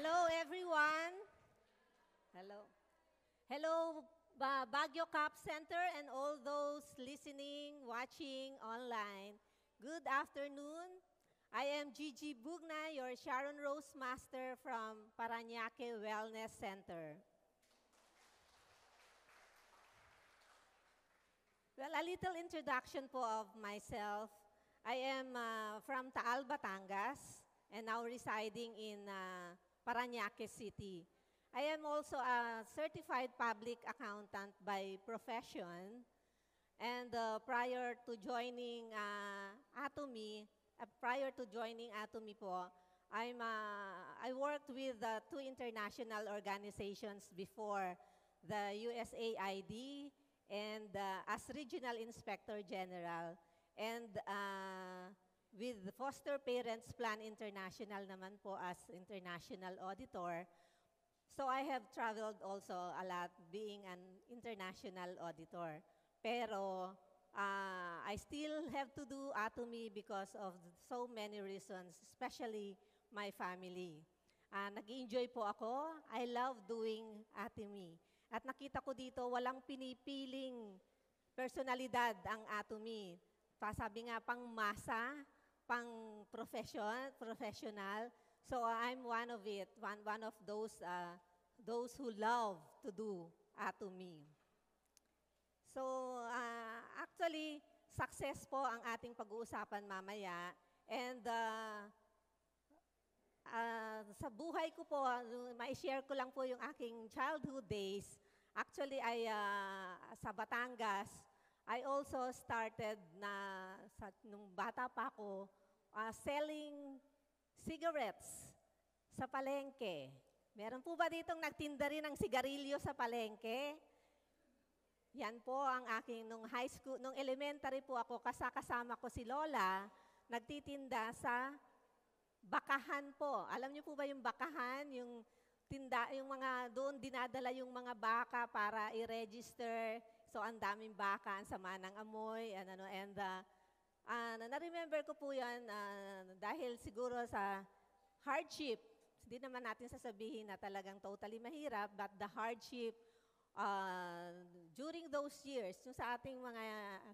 Hello, everyone. Hello. Hello, Baguio Cap Center and all those listening, watching online. Good afternoon. I am Gigi Bugna, your Sharon Rose Master from Parañaque Wellness Center. Well, a little introduction po of myself. I am from Taal, Batangas, and now residing in Parañaque City. I am also a certified public accountant by profession. And prior to joining Atomy po, I worked with two international organizations before, the USAID and as Regional Inspector General. And with the Foster Parents Plan International naman po as International Auditor. So I have traveled also a lot being an international auditor. Pero I still have to do Atomy because of so many reasons, especially my family. Nag-enjoy po ako. I love doing Atomy. At nakita ko dito, walang pinipiling personalidad ang Atomy. Sabi nga, pang masa, pang professional. So I'm one of it, one of those who love to do Atomy. So actually, success po ang ating pag-uusapan mamaya. And sa buhay ko po, ma-share ko lang po yung aking childhood days. Actually, sa Batangas, I also started nung bata pa ako, selling cigarettes sa palengke. Meron po ba ditong nagtinda rin ng sigarilyo sa palengke? Yan po ang aking, nung high school, nung elementary po ako, kasama ko si Lola, nagtitinda sa bakahan po. Alam niyo po ba yung bakahan? Yung tinda, yung mga doon dinadala yung mga baka para i-register. So ang daming baka, ang sama ng amoy, na-remember ko po yan dahil siguro sa hardship. Hindi naman natin sasabihin na talagang totally mahirap, but the hardship during those years, yung sa ating mga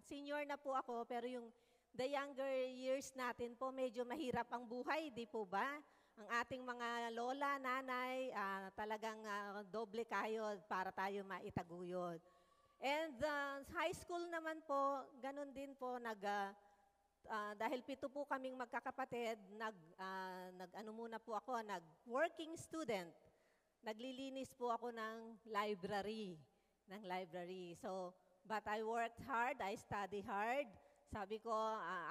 senior na po ako, pero yung the younger years natin po, medyo mahirap ang buhay, di po ba? Ang ating mga lola, nanay, talagang doble kayo para tayo maitaguyod. And high school naman po, ganun din po, dahil 7 po kaming magkakapatid, nag-working student. Naglilinis po ako ng library. So, but I worked hard, I studied hard. Sabi ko,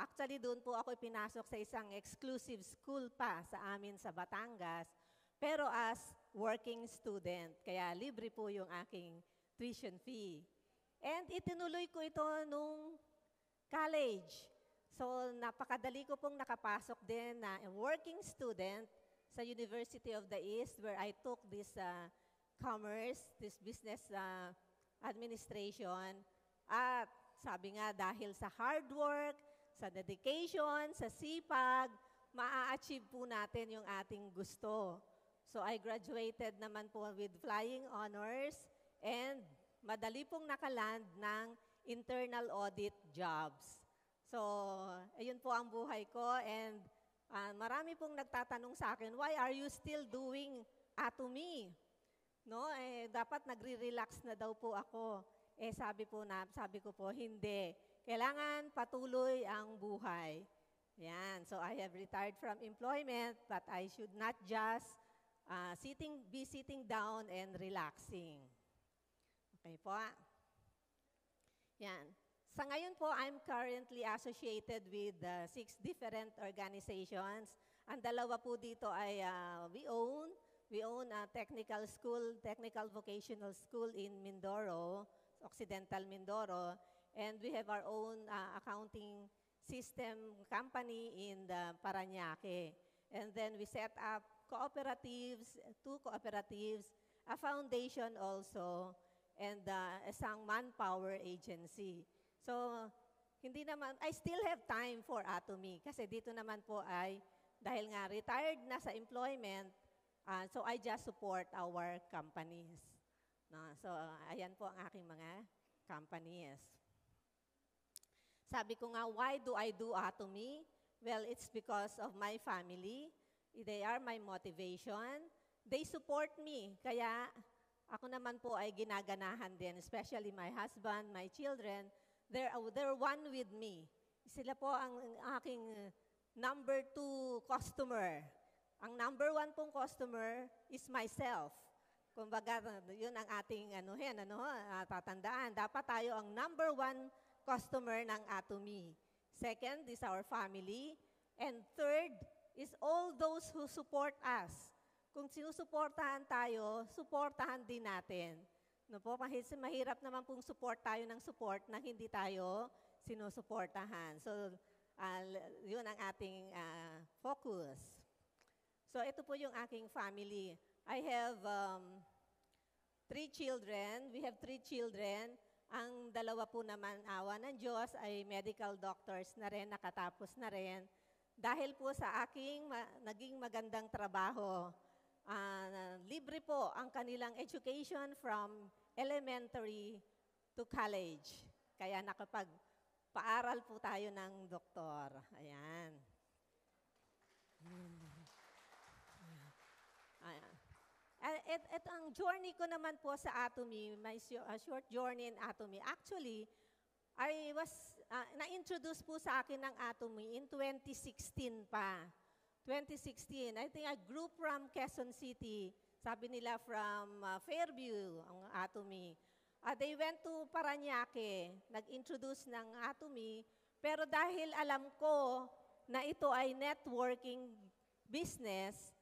actually doon po ako pinasok sa isang exclusive school pa sa amin sa Batangas, pero as working student, kaya libre po yung aking tuition fee. And itinuloy ko ito nung college. So napakadali ko pong nakapasok din na working student sa University of the East where I took this commerce, this business administration. At sabi nga dahil sa hard work, sa dedication, sa sipag, maa-achieve po natin yung ating gusto. So I graduated naman po with flying honors and madali pong nakaland ng internal audit jobs. So ayun po ang buhay ko and marami pong nagtatanong sa akin, why are you still doing Atomy? No, dapat nagre-relax na daw po ako. Sabi ko po, hindi. Kailangan patuloy ang buhay. Yan. So I have retired from employment, but I should not just be sitting down and relaxing. Okay po. Yan. Sa ngayon po, I'm currently associated with 6 different organizations. Ang 2 po dito ay we own a technical vocational school in Mindoro, Occidental Mindoro, and we have our own accounting system company in the Parañaque. And then we set up cooperatives, 2 cooperatives, a foundation also, and isang manpower agency. So, I still have time for Atomy kasi dito naman po ay, dahil nga retired na sa employment, So I just support our companies. No? So ayan po ang aking mga companies. Sabi ko nga, why do I do Atomy? Well, it's because of my family. They are my motivation. They support me. Kaya ako naman po ay ginaganahan din, especially my husband, my children. They're one with me. Sila po ang aking number 2 customer. Ang number 1 pong customer is myself. Kumbaga, yun ang ating tatandaan. Dapat tayo ang number 1 customer ng Atomy. Second is our family. And third is all those who support us. Kung sinusuportahan tayo, suportahan din natin. No po, mahirap naman pong support tayo ng support na hindi tayo sinusuportahan. So, yun ang ating focus. So, ito po yung aking family. I have 3 children. We have 3 children. Ang dalawa po naman, awa ng Diyos, ay medical doctors na rin, nakatapos na rin. Dahil po sa aking naging magandang trabaho, libre po ang kanilang education from elementary to college. Kaya nakapag-paaral po tayo ng doktor. Ayan. Ayan. At ang journey ko naman po sa Atomy, my short journey in Atomy, actually, na-introduce po sa akin ng Atomy in 2016 pa. 2016, I think a group from Quezon City, sabi nila from Fairview, ang Atomy. They went to Parañaque, nag-introduce ng Atomy, pero dahil alam ko na ito ay networking business,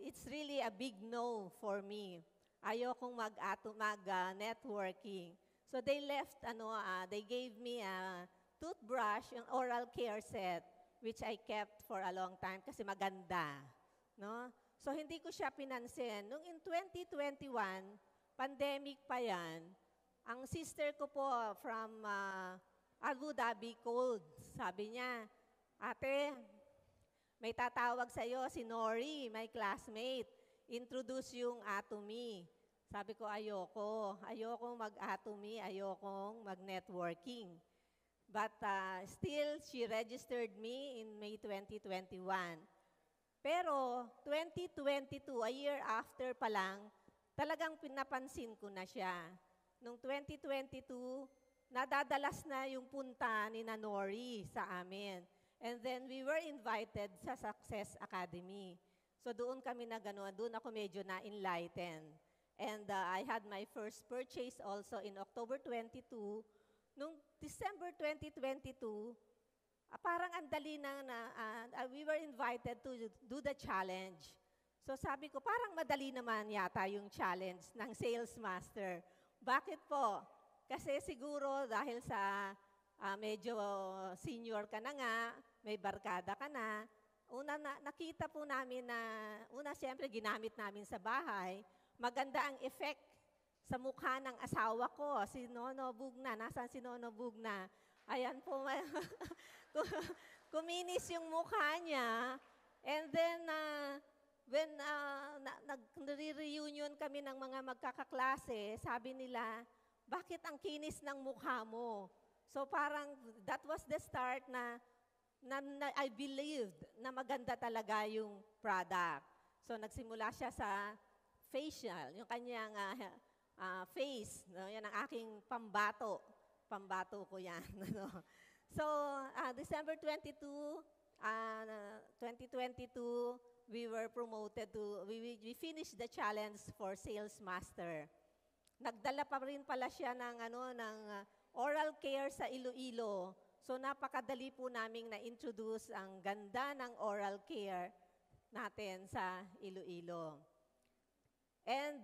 it's really a big no for me. Ayokong mag-networking. So they left, they gave me a toothbrush, an oral care set, which I kept for a long time kasi maganda. No? So hindi ko siya pinansin. Nung in 2021, pandemic pa yan, ang sister ko po from Abu Dhabi called. Sabi niya, ate, may tatawag sa'yo, si Nori, my classmate. Introduce yung Atomy. Sabi ko, ayokong mag-Atomy, ayokong mag-networking. But still, she registered me in May 2021. Pero 2022, a year after pa lang, talagang pinapansin ko na siya. Noong 2022, nadadalas na yung punta ni Nori sa amin. And then we were invited sa Success Academy. So doon kami doon ako medyo na-enlightened. And I had my first purchase also in October 22. Noong December 2022, parang andali we were invited to do the challenge. So sabi ko, parang madali naman yata yung challenge ng sales master. Bakit po? Kasi siguro dahil sa medyo senior ka na nga, may barkada ka na, nakita po namin siyempre ginamit namin sa bahay, maganda ang effect sa mukha ng asawa ko, si Nono Bugna. Nasaan si Nono Bugna? Ayan po, kuminis yung mukha niya. And then, when nag-reunion kami ng mga magkakaklase, sabi nila, bakit ang kinis ng mukha mo? So parang, that was the start na I believed na maganda talaga yung product. So nagsimula siya sa facial, yung kanyang face. No? Yan ang aking pambato. Pambato ko yan. So December 22, 2022, we were promoted to, we finished the challenge for sales master. Nagdala pa rin pala siya ng oral care sa Iloilo. So napakadali po naming na-introduce ang ganda ng oral care natin sa Iloilo. And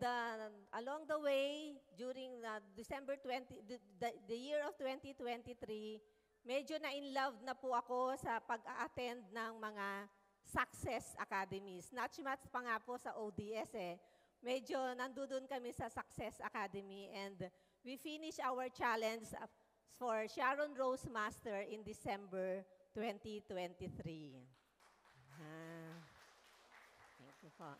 along the way, during December 20, the year of 2023, medyo na-in-love na po ako sa pag-attend ng mga Success Academies. Not much pa nga po sa ODS Medyo nandun kami sa Success Academy and we finished our challenge for Sharon Rose Master in December 2023. Thank you po.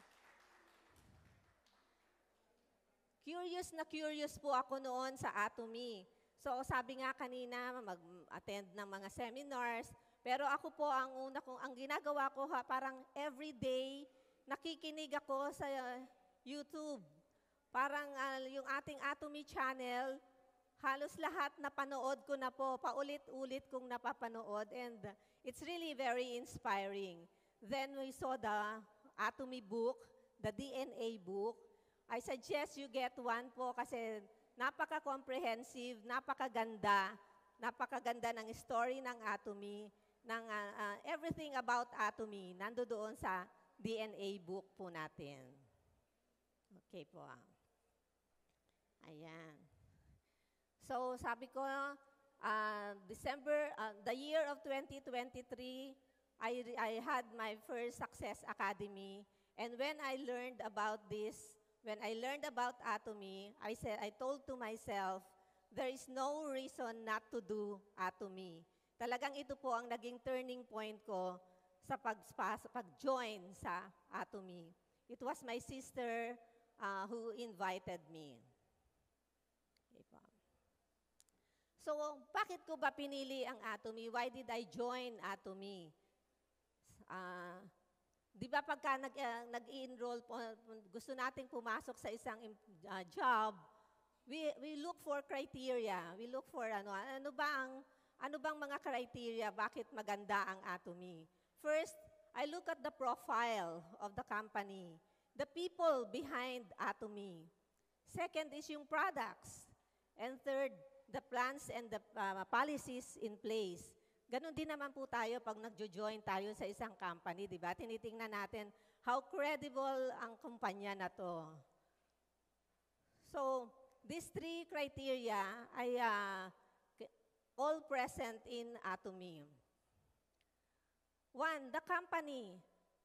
curious po ako noon sa Atomy. So sabi nga kanina, mag-attend ng mga seminars, pero ako po ang ginagawa ko parang everyday nakikinig ako sa YouTube. Parang yung ating Atomy channel, halos lahat napanood ko na po, paulit-ulit kong napapanood, and it's really very inspiring. Then we saw the Atomy book, the DNA book. I suggest you get one po kasi napaka-comprehensive, napakaganda ng story ng Atomy, ng everything about Atomy, nandoon sa DNA book po natin. Okay po. Ayan. So sabi ko, the year of 2023, I had my first Success Academy. And when I learned about this, when I learned about Atomy, I told to myself, there is no reason not to do Atomy. Talagang ito po ang naging turning point ko sa pag-join sa Atomy. It was my sister who invited me. Okay po. So, bakit ko ba pinili ang Atomy? Why did I join Atomy? Di ba pagka nag-enroll po, gusto nating pumasok sa isang job, we look for criteria. We look for ano bang mga criteria, bakit maganda ang Atomy? First, I look at the profile of the company, the people behind Atomy. Second is yung products. And third, the plans and the policies in place. Ganon din naman po tayo pag nagjo-join tayo sa isang company, di ba? Tinitingnan natin how credible ang kumpanya na to. So, these three criteria ay all present in Atomy. One, the company.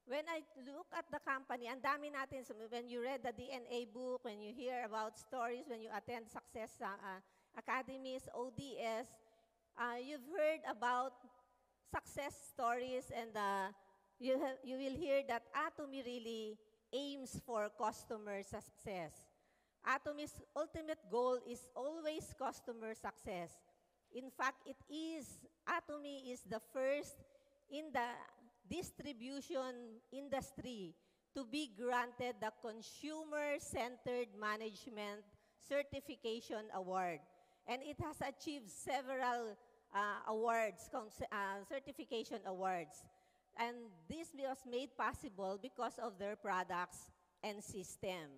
When I look at the company, ang dami natin, when you read the DNA book, when you hear about stories, when you attend Success Academies, ODS, you've heard about success stories, and you will hear that Atomy really aims for customer success. Atomy's ultimate goal is always customer success. In fact, Atomy is the first in the distribution industry to be granted the Consumer-Centered Management Certification Award. And it has achieved several awards, certification awards. And this was made possible because of their products and system.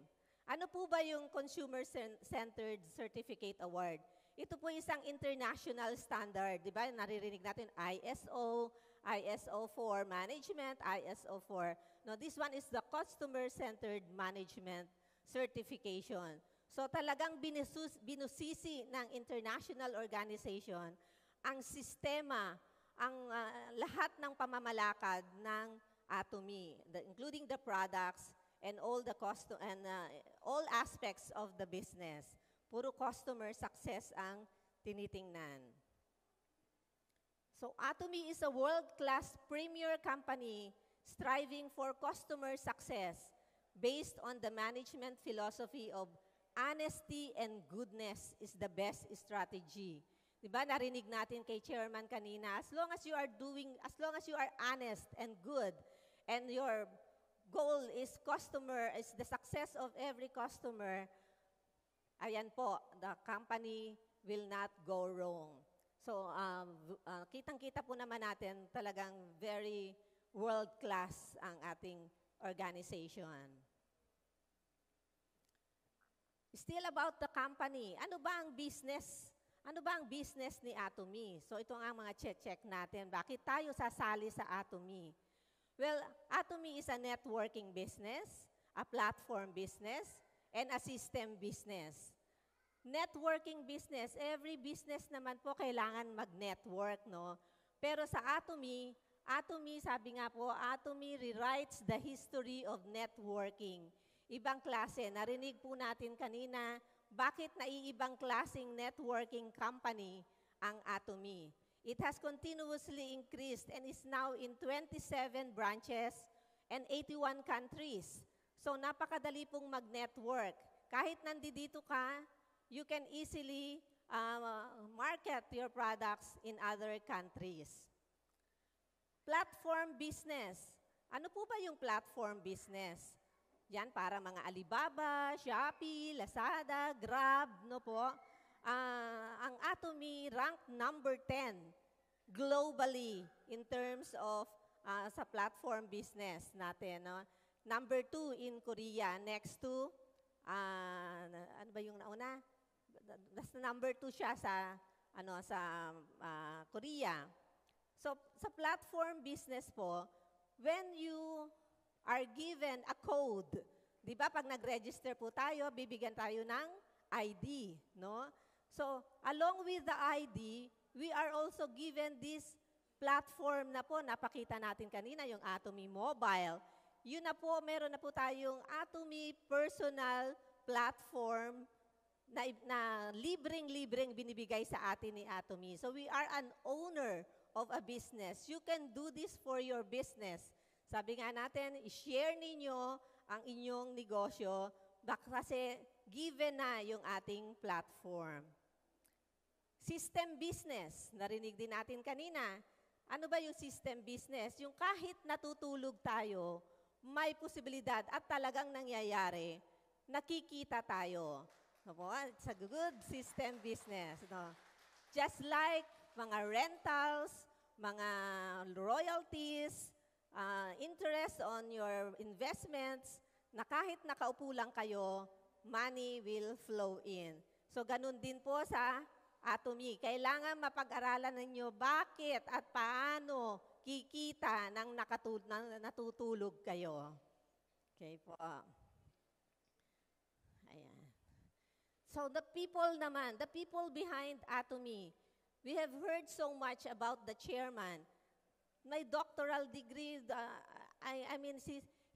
Ano po ba yung Consumer-Centered Certificate Award? Ito po isang international standard, di ba? Naririnig natin ISO, ISO for management, ISO for, no, this one is the Customer-Centered Management Certification. So talagang binusisi ng international organization ang sistema, ang lahat ng pamamalakad ng Atomy, including the products and all the all aspects of the business. Puro customer success ang tinitingnan. So Atomy is a world-class premier company striving for customer success based on the management philosophy of honesty and goodness is the best strategy. Diba, narinig natin kay Chairman kanina, as long as you are honest and good, and your goal is the success of every customer, ayan po, the company will not go wrong. So, kitang-kita po naman natin talagang very world-class ang ating organization. Still about the company, ano ba ang business? Ano ba ang business ni Atomy? So ito ang mga check natin. Bakit tayo sasali sa Atomy? Well, Atomy is a networking business, a platform business, and a system business. Networking business, every business naman po kailangan mag-network, no? Pero sa Atomy, sabi nga po, Atomy rewrites the history of networking. Ibang klase, narinig po natin kanina, bakit naiibang klaseng networking company ang Atomy? It has continuously increased and is now in 27 branches and 81 countries. So napakadali pong mag-network. kahit nandito ka, you can easily market your products in other countries. Platform business. Ano po ba yung platform business? Yan para mga Alibaba, Shopee, Lazada, Grab, no po. Ang Atomy ranked number 10 globally in terms of sa platform business natin, no? Number 2 in Korea, next to ano ba yung nauna? That's number 2 siya sa Korea. So sa platform business po, when you are given a code, di ba pag nag-register po tayo, bibigyan tayo ng ID, no? So along with the ID, we are also given this platform na po, napakita natin kanina, yung Atomy Mobile. Yun na po, meron na po tayong Atomy Personal Platform na libreng-libreng binibigay sa atin ni Atomy. So we are an owner of a business. You can do this for your business. Sabi nga natin, i-share ninyo ang inyong negosyo kasi given na yung ating platform. System business, narinig din natin kanina. Ano ba yung system business? Yung kahit natutulog tayo, may posibilidad at talagang nangyayari, nakikita tayo. It's a good system business. No? Just like mga rentals, mga royalties, interest on your investments, na kahit nakaupo lang kayo, money will flow in. So ganun din po sa Atomy. Kailangan mapag-aralan ninyo bakit at paano kikita nang natutulog kayo. Okay po. Ayan. So the people naman, the people behind Atomy, we have heard so much about the chairman. May doctoral degree,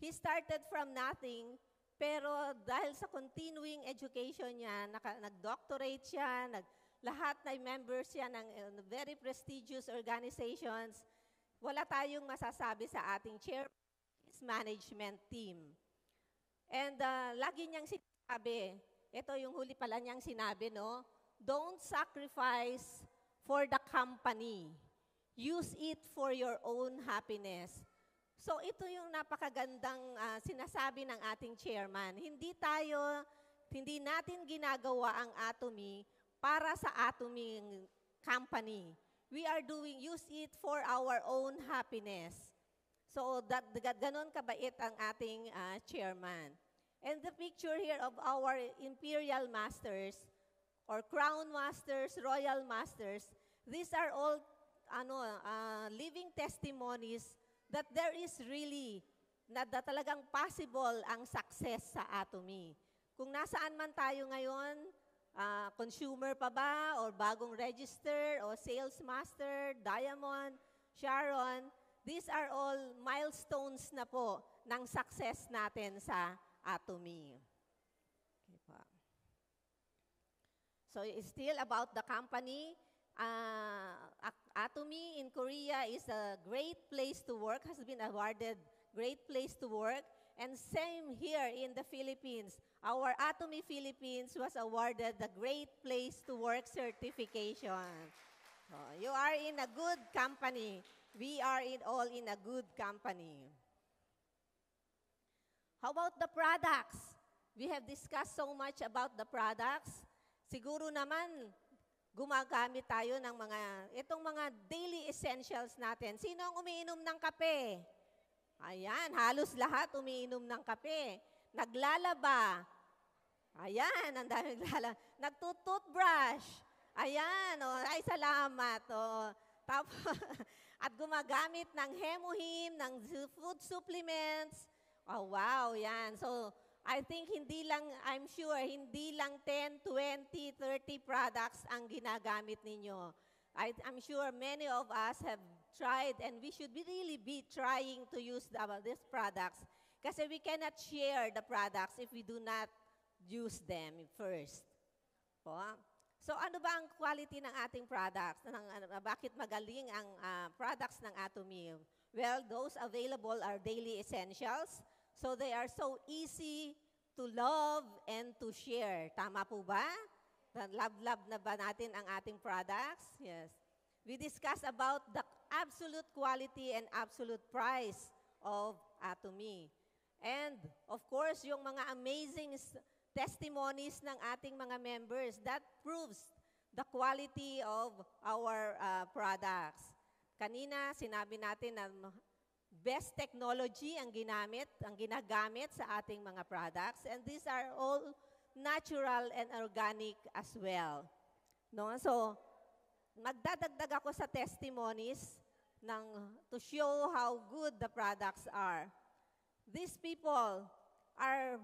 he started from nothing, pero dahil sa continuing education niya, nag-doctorate siya, lahat na members siya ng very prestigious organizations, wala tayong masasabi sa ating chairman's management team. And lagi niyang sinabi, ito yung huli pala niyang sinabi, no? Don't sacrifice for the company. Use it for your own happiness. So ito yung napakagandang sinasabi ng ating chairman. Hindi natin ginagawa ang Atomy para sa Atomy company. We are use it for our own happiness. So ganon kabait ang ating chairman. And the picture here of our imperial masters or crown masters, royal masters, these are all living testimonies that there is really na talagang possible ang success sa Atomy. Kung nasaan man tayo ngayon, consumer pa ba, or bagong register, o sales master, diamond, Sharon, these are all milestones na po ng success natin sa Atomy. Okay pa. So it's still about the company. Atomy in Korea is a great place to work, has been awarded great place to work. And same here in the Philippines. Our Atomy Philippines was awarded the Great Place to Work certification. So you are in a good company. We are all in a good company. How about the products? We have discussed so much about the products. Siguro naman, gumagamit tayo ng itong mga daily essentials natin. Sino ang umiinom ng kape? Ayan, halos lahat umiinom ng kape. Naglalaba. Ayan, ang dami naglalaba. Nagtututbrush. Ayan, ay salamat. Tapos, at gumagamit ng Hemohim, ng food supplements. Oh, wow, yan. So, I think I'm sure, hindi lang 10, 20, 30 products ang ginagamit ninyo. I'm sure many of us have tried and we should really be trying to use these products kasi we cannot share the products if we do not use them first. Po? So ano ba ang quality ng ating products? Bakit magaling ang products ng Atomy? Well, those available are daily essentials. So they are so easy to love and to share. Tama po ba? Love na ba natin ang ating products? Yes. We discuss about the absolute quality and absolute price of Atomy. And of course, yung mga amazing testimonies ng ating mga members, that proves the quality of our products. Kanina, sinabi natin na best technology ang ginagamit sa ating mga products, and these are all natural and organic as well. No? So, magdadagdag ako sa testimonies to show how good the products are. These people are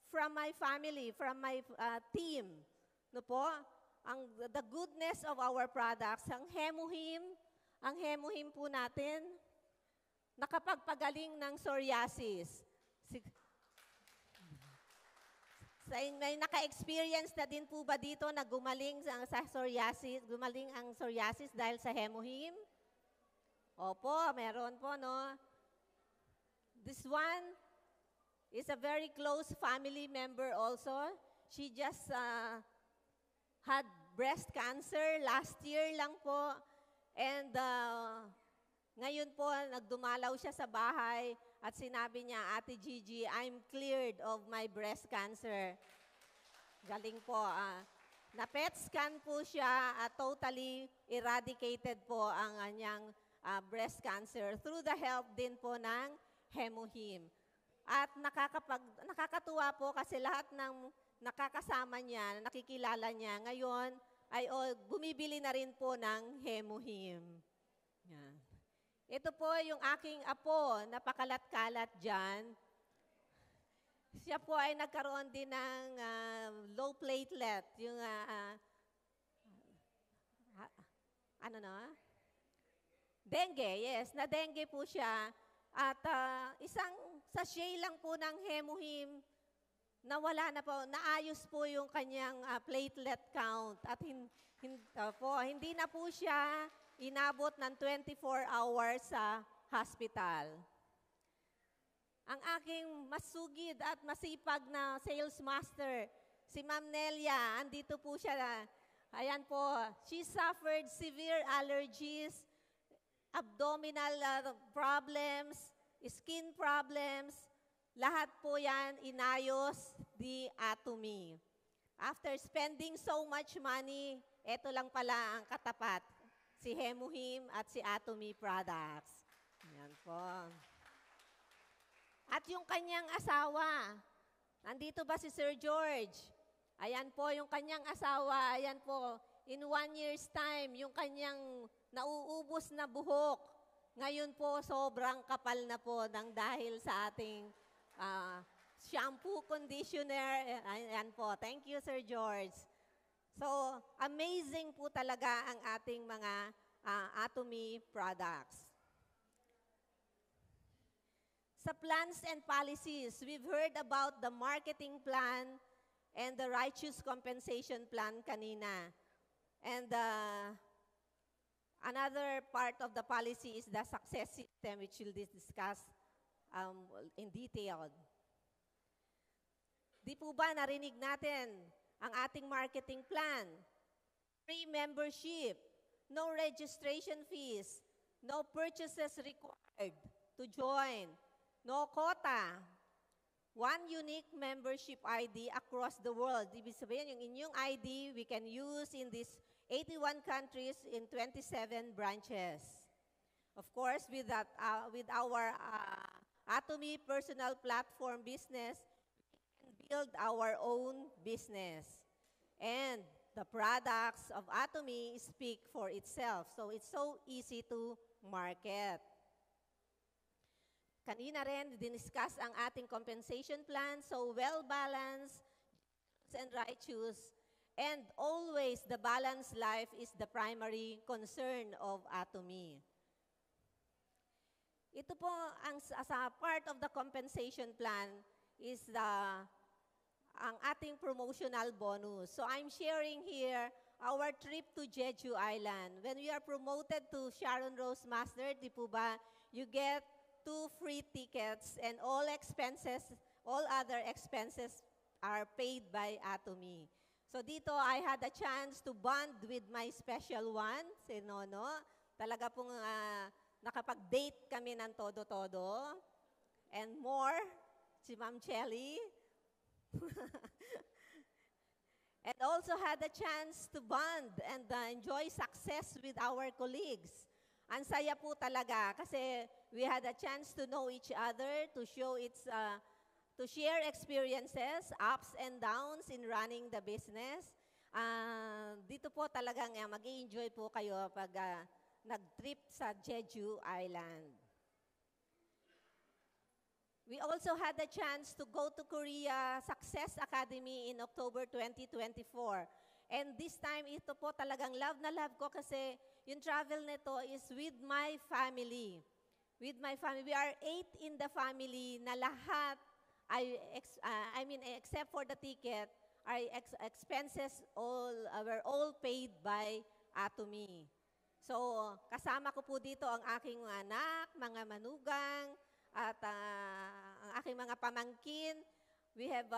from my family, from my team. No po? The goodness of our products, ang Hemohim po natin, nakapagpagaling ng psoriasis. May naka-experience na din po ba dito na gumaling ang psoriasis dahil sa Hemohim? Opo, meron po, no? This one is a very close family member also. She just had breast cancer last year lang po. And ngayon po, nagdumalaw siya sa bahay at sinabi niya, Ate Gigi, I'm cleared of my breast cancer. Galing po. Na-PET scan po siya at totally eradicated po ang kanyang breast cancer through the help din po ng Hemohim. At nakakatuwa po kasi lahat ng nakakasama niya, nakikilala niya, ngayon ay bumibili na rin po ng Hemohim. Yan. Ito po yung aking apo, napakalat-kalat dyan. Siya po ay nagkaroon din ng low platelet, yung dengue, yes, na-dengue po siya. At isang sachet lang po ng Hemohim, nawala na po, naayos po yung kanyang platelet count. At hindi na po siya inabot ng 24 hours sa hospital. Ang aking masugid at masipag na sales master, si Ma'am Nelia, andito po siya. Ayan po, she suffered severe allergies, abdominal problems, skin problems, lahat po yan inayos di Atomy. After spending so much money, eto lang pala ang katapat, si Hemohim at si Atomy products. Yan po. At yung kanyang asawa, nandito ba si Sir George? Ayan po yung kanyang asawa, ayan po, in 1 year's time, yung kanyang nauubos na buhok, ngayon po sobrang kapal na po dahil sa ating shampoo, conditioner. Ayan po. Thank you, Sir George. So, amazing po talaga ang ating mga Atomy products. Sa plans and policies, we've heard about the marketing plan and the righteous compensation plan kanina. And another part of the policy is the success system, which we'll discuss in detail. Di po ba narinig natin ang ating marketing plan? Free membership, no registration fees, no purchases required to join, no quota, one unique membership ID across the world. Ibig sabihin, yung inyong ID we can use in these 81 countries in 27 branches. Of course, with our Atomy personal platform business, we can build our own business. And the products of Atomy speak for itself. So it's so easy to market. Kanina rin, diniscuss ang ating compensation plan. So well-balanced and righteous. And always, the balanced life is the primary concern of Atomy. Ito po, as a part of the compensation plan, is ang ating promotional bonus. So I'm sharing here our trip to Jeju Island. When we are promoted to Sharon Rose Master, di po ba, you get 2 free tickets and all expenses all other expenses are paid by Atomy. So dito, I had a chance to bond with my special one, si Nono. Talaga pong nakapag-date kami ng todo-todo. And more, si Ma'am Chelly. And also had a chance to bond and enjoy success with our colleagues. Ang saya po talaga kasi we had a chance to know each other, to share experiences, ups and downs in running the business. Dito po talagang mag-i-enjoy po kayo pag nag-trip sa Jeju Island. We also had the chance to go to Korea Success Academy in October 2024. And this time, ito po talagang love na love ko kasi yung travel nito is with my family. With my family. We are 8 in the family na lahat, except for the ticket, our expenses were all paid by Atomy. So, kasama ko po dito ang aking anak, mga manugang, at ang aking mga pamangkin. We have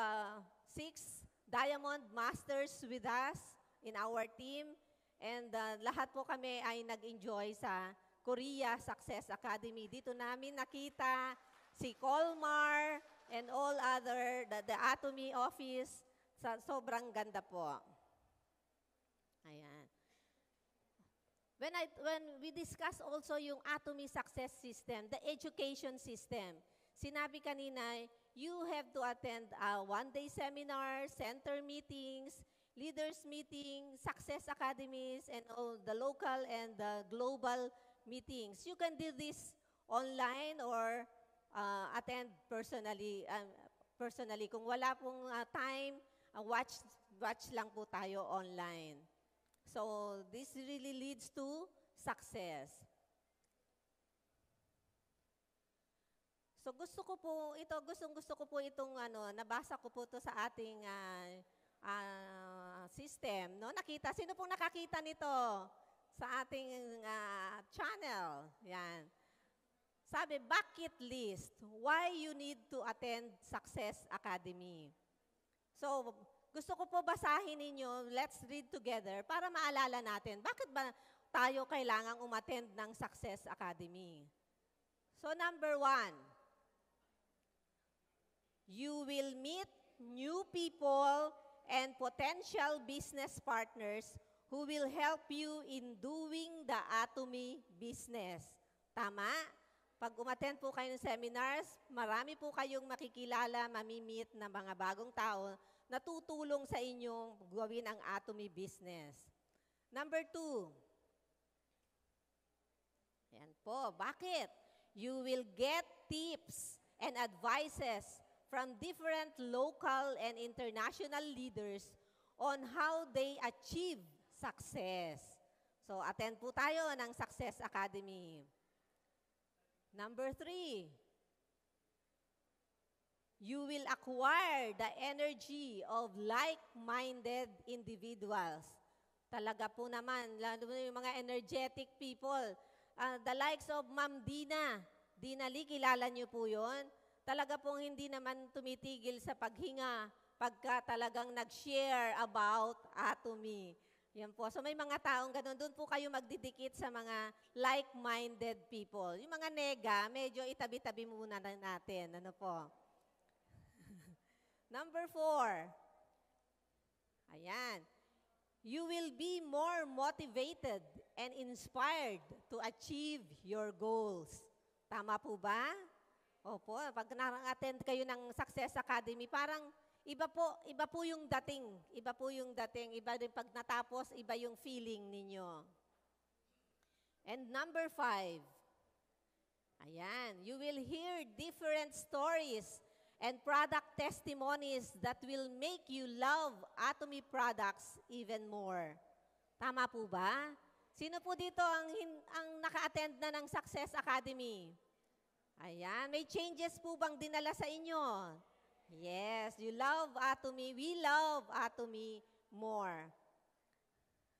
6 Diamond Masters with us in our team. And lahat po kami ay nag-enjoy sa Korea Success Academy. Dito namin nakita si Colmar and all other, the Atomy office. Sobrang ganda po. Ayan. When we discuss also yung Atomy success system, the education system, sinabi kanina, you have to attend one-day seminars, center meetings, leaders meeting, success academies, and all the local and the global meetings. You can do this online or attend personally. Kung wala pong time, watch lang po tayo online. So, this really leads to success. So, gusto ko po itong nabasa ko po to sa ating system, no? Sino pong nakakita nito sa ating channel? Yan. Sabi, bucket list, why you need to attend Success Academy. So, gusto ko po basahin ninyo, let's read together, para maalala natin, bakit ba tayo kailangang umattend ng Success Academy? So, number 1, you will meet new people and potential business partners who will help you in doing the Atomy business. Tama? Pag umattend po kayo ng seminars, marami po kayong makikilala, mamimit na mga bagong tao na tutulong sa inyong gawin ang Atomy business. Number 2. Yan po. Bakit? You will get tips and advices from different local and international leaders on how they achieve success. So, attend po tayo ng Success Academy. Number 3. You will acquire the energy of like-minded individuals. Talaga po naman, lalo na yung mga energetic people. The likes of Ma'am Dina. Dina Lee, kilala niyo po yun? Talaga pong hindi naman tumitigil sa paghinga pagka talagang nag-share about Atomy. Yan po. So may mga taong ganun. Doon po kayo magdidikit sa mga like-minded people. Yung mga nega, medyo itabi-tabi muna natin. Ano po? Number 4. Ayan. You will be more motivated and inspired to achieve your goals. Tama po ba? Opo, pag na-attend kayo ng Success Academy, parang iba po yung dating. Iba po yung dating. Iba din pag natapos, iba yung feeling ninyo. And number 5. Ayan. You will hear different stories and product testimonies that will make you love Atomy products even more. Tama po ba? Sino po dito ang naka-attend na ng Success Academy? Ayan, may changes po bang dinala sa inyo? Yes, you love Atomy. We love Atomy more.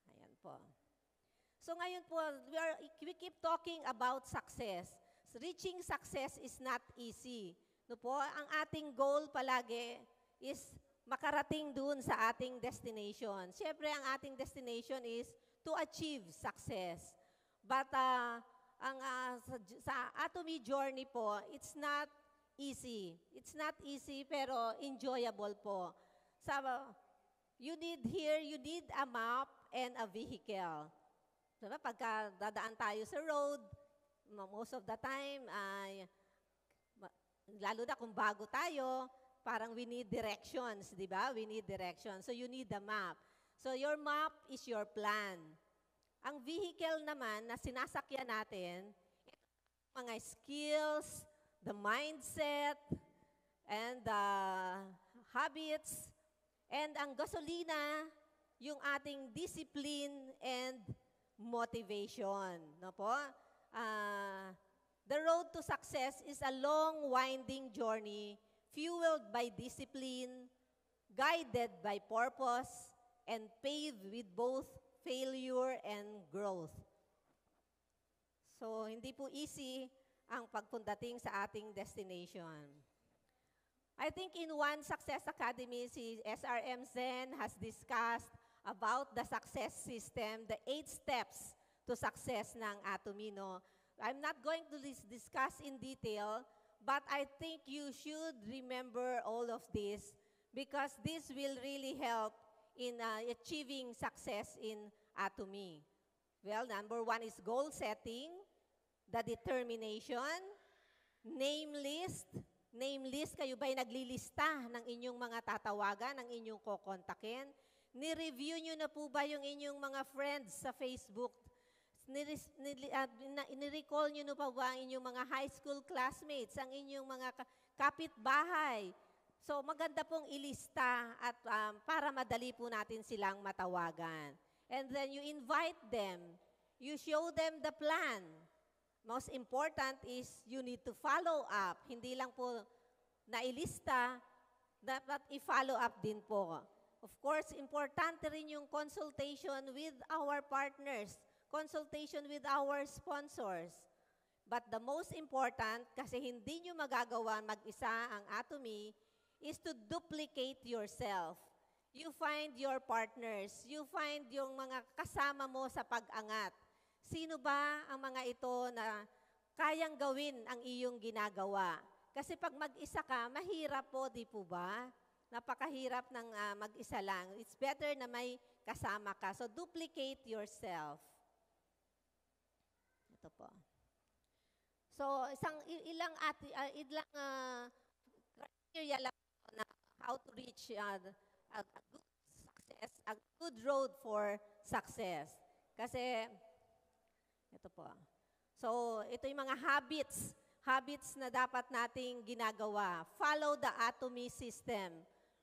Ayan po. So ngayon po, we keep talking about success. Reaching success is not easy. No po, ang ating goal palagi is makarating dun sa ating destination. Siyempre, ang ating destination is to achieve success. But sa Atomy journey po, it's not easy. It's not easy pero enjoyable po. You need a map and a vehicle. Diba? Pagka dadaan tayo sa road, most of the time, lalo na kung bago tayo, parang we need directions, di ba? We need directions. So you need a map. So your map is your plan. Ang vehicle naman na sinasakyan natin, mga skills, the mindset, and the habits, and ang gasolina, yung ating discipline and motivation. No po? The road to success is a long, winding journey fueled by discipline, guided by purpose, and paved with both failure and growth. So, hindi po easy ang pagpundating sa ating destination. I think in one Success Academy, si SRM Zen has discussed about the success system, the 8 steps to success ng Atomy, no? I'm not going to discuss in detail, but I think you should remember all of this because this will really help in achieving success in Atomy. Well, number 1 is goal setting, the determination, name list. Name list, kayo ba'y naglilista ng inyong mga tatawagan, ng inyong kokontakin? Ni-review nyo na po ba yung inyong mga friends sa Facebook? Ni-recall nyo na pa ba ang inyong mga high school classmates, ang inyong mga kapitbahay? So, maganda pong ilista at para madali po natin silang matawagan. And then you invite them. You show them the plan. Most important is you need to follow up. Hindi lang po nailista, dapat i-follow up din po. Of course, importante rin yung consultation with our partners, consultation with our sponsors. But the most important, kasi hindi nyo magagawa mag-isa ang Atomy, is to duplicate yourself. You find your partners, you find yung mga kasama mo sa pag-angat. Sino ba ang mga ito na kayang gawin ang iyong ginagawa? Kasi pag mag-isa ka, mahirap po, di po ba? Napakahirap ng mag-isa lang. It's better na may kasama ka. So, duplicate yourself. Ito po. So, ilang criteria lang na how to reach a good success, a good road for success. Kasi, ito po. So, ito yung mga habits na dapat nating ginagawa. Follow the Atomy system.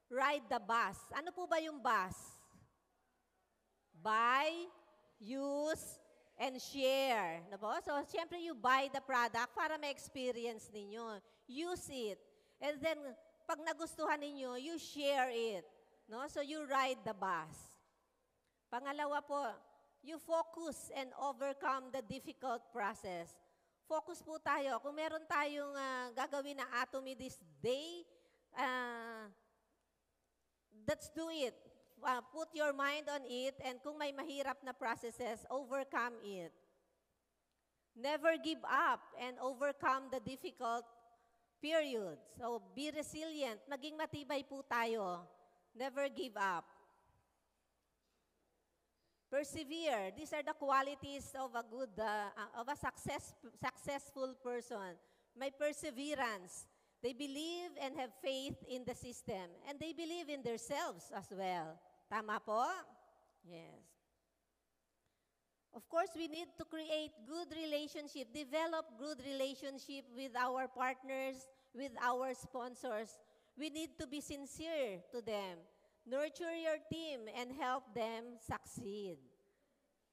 Ride the bus. Ano po ba yung bus? Buy, use, and share. No po? So, siyempre you buy the product para ma-experience ninyo. Use it. And then, pag nagustuhan ninyo, you share it. No? So, you ride the bus. Pangalawa po, you focus and overcome the difficult process. Focus po tayo. Kung meron tayong gagawin na Atomy this day, let's do it. Put your mind on it, and kung may mahirap na processes, overcome it. Never give up and overcome the difficult periods. So, be resilient. Maging matibay po tayo. Never give up. Persevere. These are the qualities of a successful person. May perseverance. They believe and have faith in the system. And they believe in themselves as well. Tama po? Yes. Of course, we need to create good relationship, develop good relationship with our partners, with our sponsors. We need to be sincere to them. Nurture your team and help them succeed.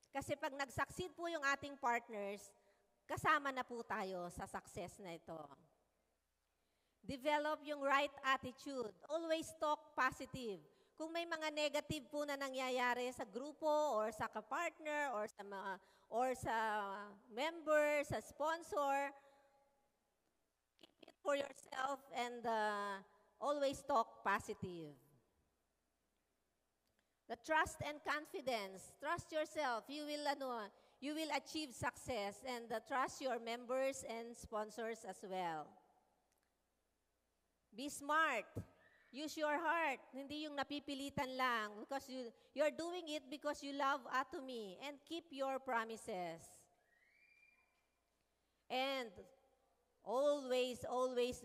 Kasi pag nag-succeed po yung ating partners, kasama na po tayo sa success na ito. Develop yung right attitude. Always talk positive. Kung may mga negative po na nangyayari sa grupo or sa kapartner or sa member, sa sponsor, keep it for yourself and always talk positive. The trust and confidence. Trust yourself. You will achieve success and trust your members and sponsors as well. Be smart. Use your heart. Hindi yung napipilitan lang because you're doing it because you love Atomy, and keep your promises. And always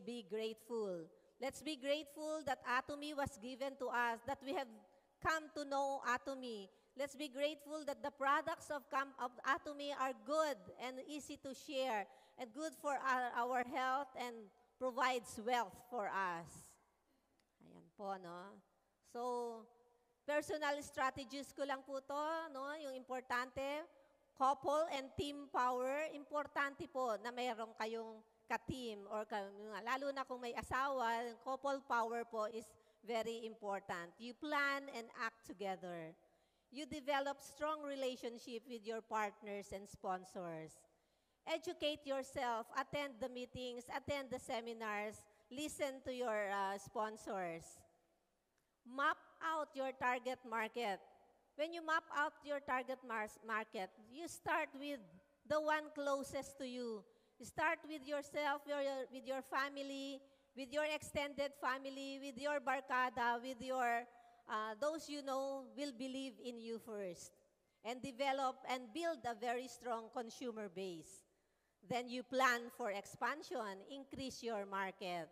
be grateful. Let's be grateful that Atomy was given to us, that we have come to know Atomy. Let's be grateful that the products of Atomy are good and easy to share and good for our health and provides wealth for us. Ayan po, no? So, personal strategies ko lang po to, no? Yung importante, couple and team power, importante po na mayroong kayong ka-team or lalo na kung may asawa, couple power po is very important. You plan and act together. You develop strong relationship with your partners and sponsors. Educate yourself, attend the meetings, attend the seminars, listen to your sponsors. Map out your target market. When you map out your target market, you start with the one closest to you. You start with yourself, with your family, with your extended family, with your barkada, with your those you know will believe in you first, and develop and build a very strong consumer base. Then you plan for expansion, increase your market.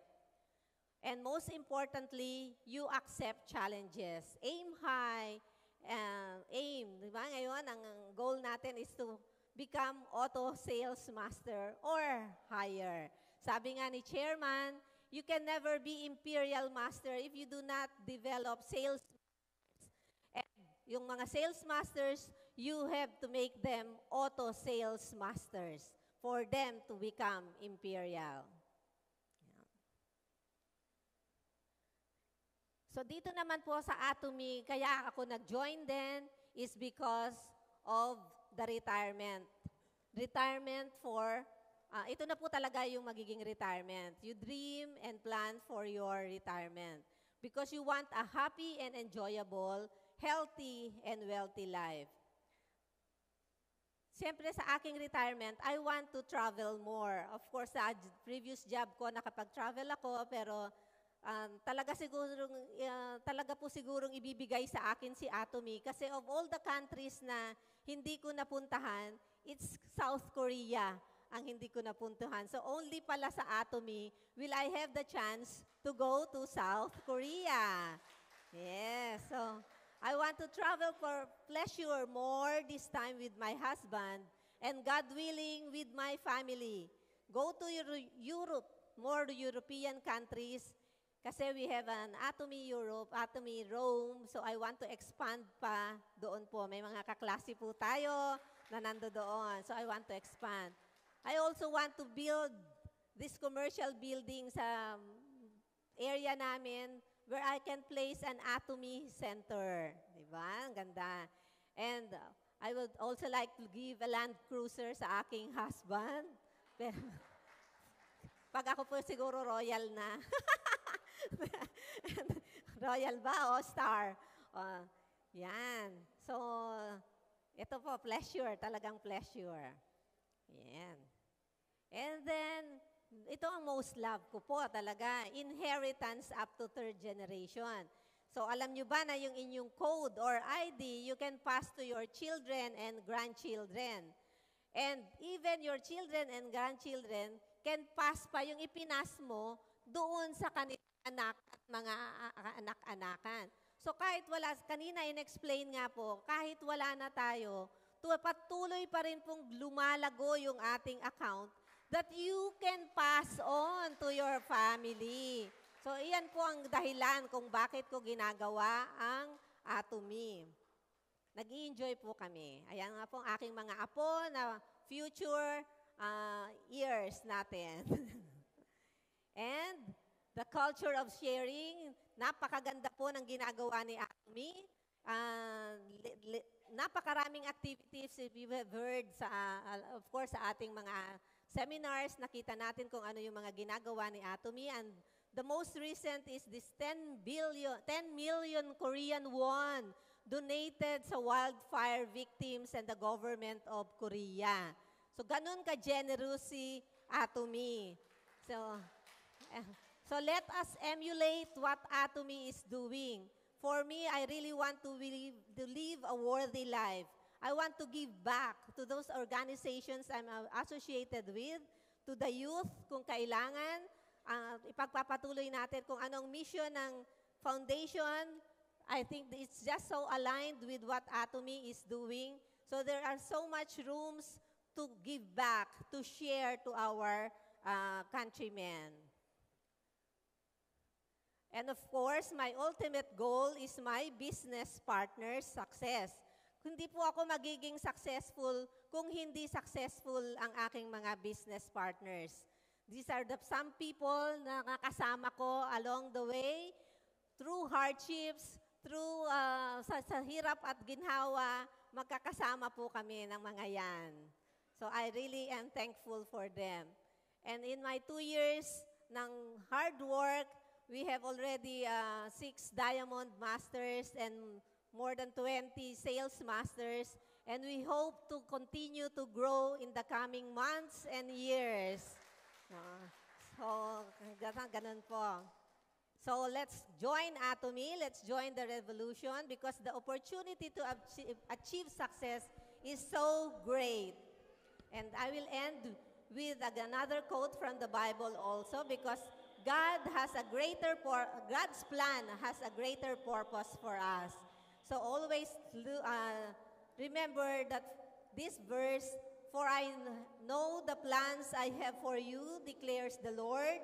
And most importantly, you accept challenges. Aim high, di ba? Ngayon, ang goal natin is to become auto sales master or higher. Sabi nga ni Chairman, you can never be imperial master if you do not develop sales. And yung mga sales masters, you have to make them auto sales masters for them to become imperial. So dito naman po sa Atomy, kaya ako nag-join din is because of the retirement. Retirement for, ito na po talaga yung magiging retirement. You dream and plan for your retirement because you want a happy and enjoyable, healthy and wealthy life. Siyempre sa aking retirement, I want to travel more. Of course, sa previous job ko, nakapag-travel ako, pero talaga po sigurong ibibigay sa akin si Atomy kasi of all the countries na hindi ko napuntahan, it's South Korea ang hindi ko napuntahan. So only pala sa Atomy will I have the chance to go to South Korea. Yes, so I want to travel for pleasure more this time with my husband and God willing with my family. Go to Europe, more European countries. Kasi we have an Atomy Europe, Atomy Rome, so I want to expand pa doon po. May mga kaklase po tayo na nando doon, so I want to expand. I also want to build this commercial building sa area namin where I can place an Atomy center. Diba? Ang ganda. And I would also like to give a Land Cruiser sa aking husband. Pag ako po siguro royal na. Royal ba o star? Yan. So, ito po, pleasure. Talagang pleasure. Yan. And then, ito ang most love ko po talaga. Inheritance up to third generation. So, alam nyo ba na yung inyong code or ID, you can pass to your children and grandchildren. And even your children and grandchildren can pass pa yung ipinas mo doon sa kanilang anak at mga anak-anakan. So kahit wala, kanina in-explain nga po, kahit wala na tayo, patuloy pa rin pong lumalago yung ating account that you can pass on to your family. So iyan po ang dahilan kung bakit ko ginagawa ang Atomy. Nag-i-enjoy po kami. Ayan nga po ang aking mga apo na future years natin. And the culture of sharing, napakaganda po ng ginagawa ni Atomy. Napakaraming activities we have heard sa, of course, sa ating mga seminars, nakita natin kung ano yung mga ginagawa ni Atomy. And the most recent is this 10 million Korean won donated sa wildfire victims and the government of Korea. So ganun ka-generous si Atomy. So let us emulate what Atomy is doing. For me, I really want to live a worthy life. I want to give back to those organizations I'm associated with, to the youth kung kailangan. Ipagpapatuloy natin kung anong mission ng foundation. I think it's just so aligned with what Atomy is doing. So there are so much rooms to give back, to share to our countrymen. And of course, my ultimate goal is my business partner's success. Hindi po ako magiging successful kung hindi successful ang aking mga business partners. These are some people na nakasama ko along the way, through hardships, through sa hirap at ginhawa, magkakasama po kami ng mga yan. So I really am thankful for them. And in my 2 years ng hard work, we have already 6 Diamond Masters and more than 20 Sales Masters. And we hope to continue to grow in the coming months and years. So, ganun po. So, let's join Atomy. Let's join the revolution because the opportunity to achieve success is so great. And I will end with another quote from the Bible also because God's plan has a greater purpose for us. So always remember that this verse, for I know the plans I have for you, declares the Lord,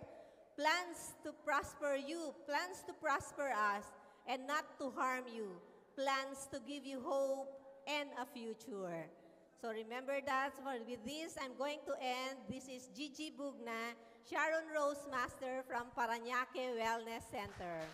plans to prosper you, plans to prosper us, and not to harm you, plans to give you hope and a future. So remember that. With this, I'm going to end. This is Gigi Bugna, Sharon Rose Master from Parañaque Wellness Center.